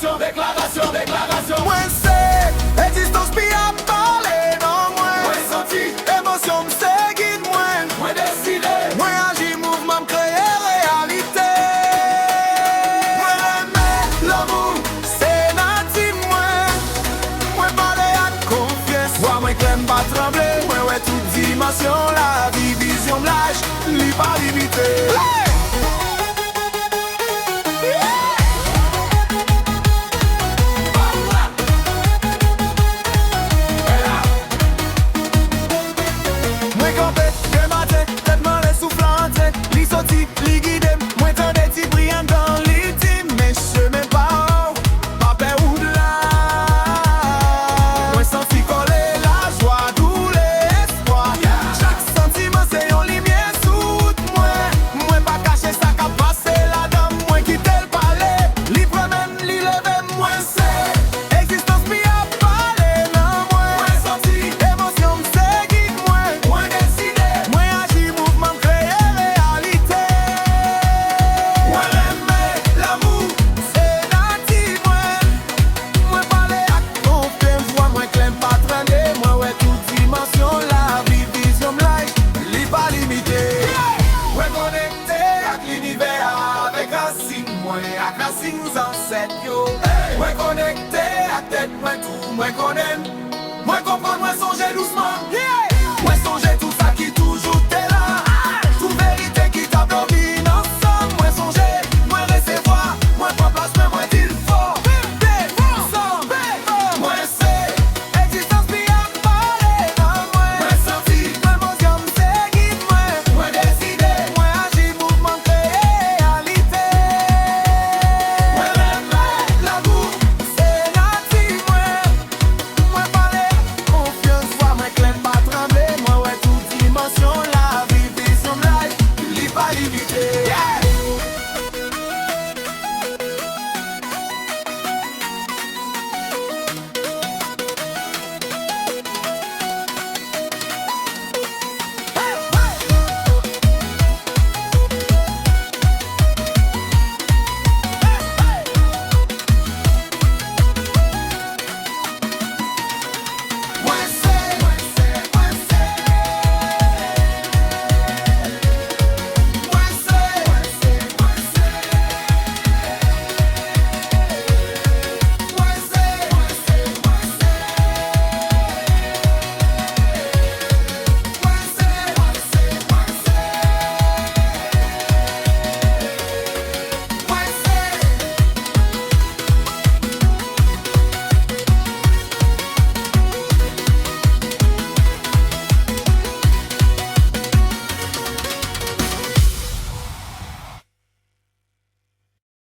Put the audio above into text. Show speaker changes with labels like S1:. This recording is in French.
S1: déclaration. Moi c'est existence pi à parler non moi.
S2: Moi senti,
S1: Émotion m'se guide moi.
S2: moi décidé.
S1: Moi agis mouvement m'créer réalité. Moi aimer l'amour c'est natif moi. Moi parler à confiance. Moi clem pas trembler. Moi ouais toute dimension la vie vision l'âge li pas limité. Mwen kampe, de matin, tellement les soufflantes. Li soti, li guide, mwen tan de ti brillant dans l'ultime. Mais je même pas, pas peur ou de là. Mwen sans fi coller la joie, tout l'espoir. Chaque sentiment c'est yon lumière sous moi. Mwen pas cacher ça qu'a passé la dame. Mwen quitte le palais, li promène, li leve, mwen c'est existence pi a parler nan mwen.
S2: Moi senti,
S1: Émotion m'se guide moi.
S2: moi décidé.
S1: Moi agis mouvement créer réalité.
S2: Moi aimer l'amour.
S1: C'est natif moi. Moi parler à confiance. Moi clem pas traîner. Moi ouais toute dimension la vie vision life li pas limité.
S2: Moi connecté avec l'univers, avec racine, moi avec racine ancêtres yo. Moi connecté à tête, moi tout, moi connais. Moi comprendre, moi songer doucement.